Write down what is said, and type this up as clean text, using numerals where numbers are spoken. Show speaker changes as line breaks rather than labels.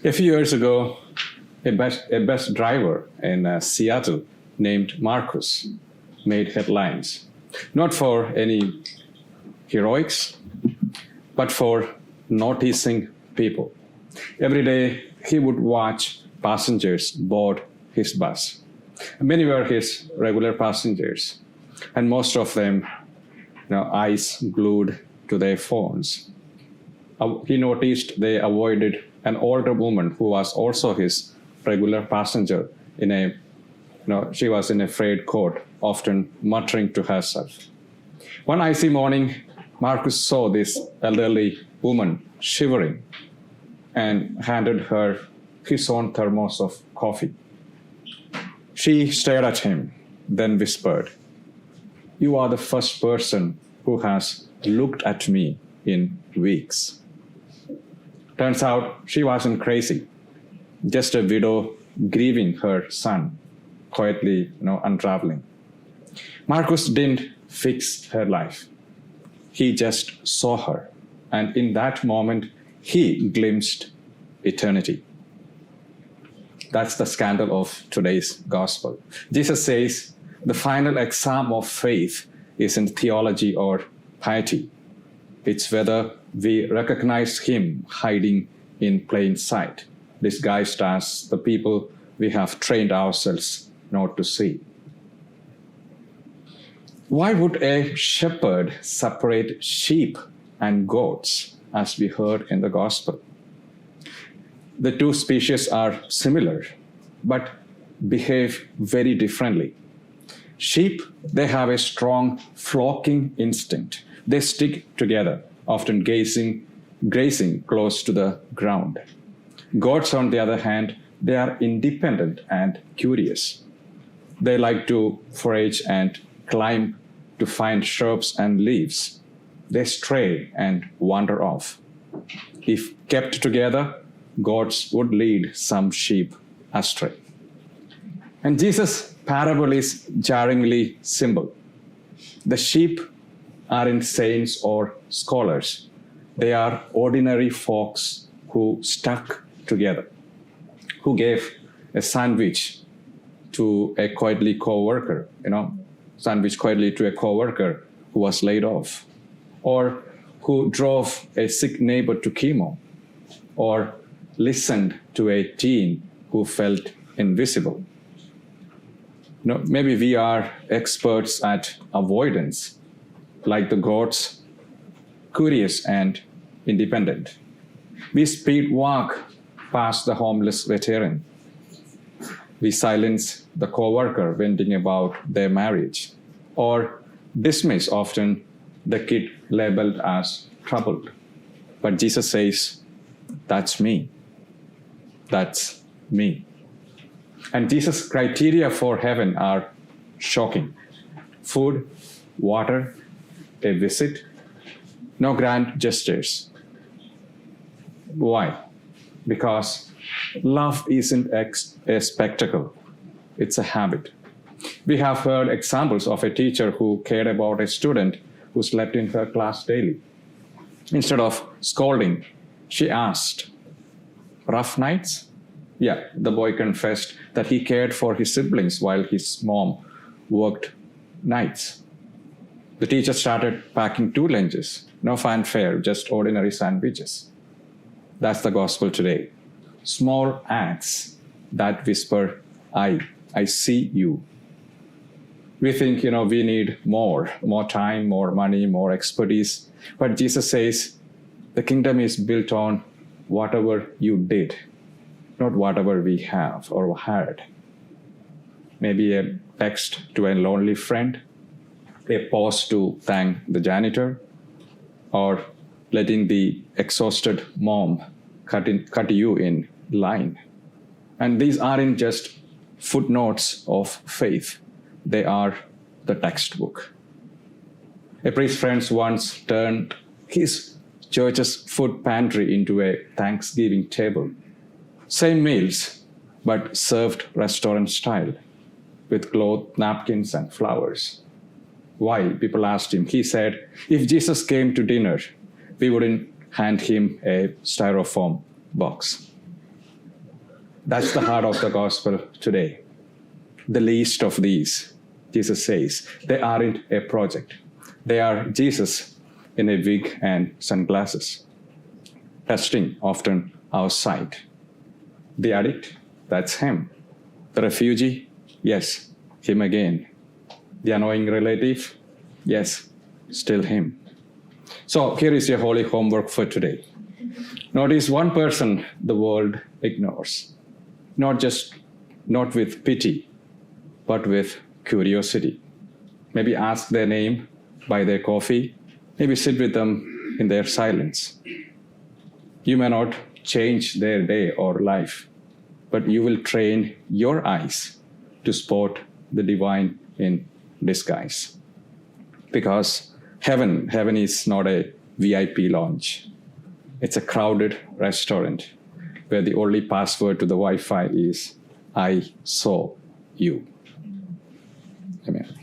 A few years ago, a bus driver in Seattle named Marcus made headlines, not for any heroics, but for noticing people. Every day, he would watch passengers board his bus. Many were his regular passengers, and most of them, eyes glued to their phones. He noticed they avoided an older woman who was also his regular passenger she was in a frayed coat, often muttering to herself. One icy morning, Marcus saw this elderly woman shivering and handed her his own thermos of coffee. She stared at him, then whispered, "You are the first person who has looked at me in weeks." Turns out she wasn't crazy, just a widow grieving her son, quietly unraveling. Marcus didn't fix her life. He just saw her, and in that moment, he glimpsed eternity. That's the scandal of today's gospel. Jesus says the final exam of faith isn't theology or piety. It's whether we recognize him hiding in plain sight, disguised as the people we have trained ourselves not to see. Why would a shepherd separate sheep and goats, as we heard in the gospel? The two species are similar, but behave very differently. Sheep, they have a strong flocking instinct. They stick together, often grazing close to the ground. Goats, on the other hand, they are independent and curious. They like to forage and climb to find shrubs and leaves. They stray and wander off. If kept together, goats would lead some sheep astray. And Jesus' parable is jarringly simple. The sheep aren't saints or scholars. They are ordinary folks who stuck together, who gave a sandwich to a quietly co-worker, sandwich quietly to a co-worker who was laid off, or who drove a sick neighbor to chemo, or listened to a teen who felt invisible. Maybe we are experts at avoidance, like the goats, curious and independent. We speed walk past the homeless veteran. We silence the coworker venting about their marriage, or dismiss often the kid labeled as troubled. But Jesus says, "That's me. That's me." And Jesus' criteria for heaven are shocking. Food, water, a visit, no grand gestures. Why? Because love isn't a spectacle, it's a habit. We have heard examples of a teacher who cared about a student who slept in her class daily. Instead of scolding, she asked, "Rough nights?" Yeah, the boy confessed that he cared for his siblings while his mom worked nights. The teacher started packing 2 lunches, no fanfare, just ordinary sandwiches. That's the gospel today. Small acts that whisper, I see you. We think, we need more time, more money, more expertise. But Jesus says the kingdom is built on whatever you did, not whatever we have or had. Maybe a text to a lonely friend, a pause to thank the janitor, or letting the exhausted mom cut you in line. And these aren't just footnotes of faith. They are the textbook. A priest friend once turned his church's food pantry into a Thanksgiving table. Same meals, but served restaurant style, with cloth, napkins, and flowers. Why? People asked him. He said, if Jesus came to dinner, we wouldn't hand him a styrofoam box. That's the heart of the gospel today. The least of these, Jesus says, they aren't a project. They are Jesus in a wig and sunglasses, testing often our sight. The addict, that's him. The refugee, yes, him again. The annoying relative, yes, still him. So here is your holy homework for today. Notice one person the world ignores, not with pity, but with curiosity. Maybe ask their name, buy their coffee, maybe sit with them in their silence. You may not change their day or life, but you will train your eyes to spot the divine in disguise. Because heaven is not a VIP lounge. It's a crowded restaurant where the only password to the Wi-Fi is, I saw you. Amen.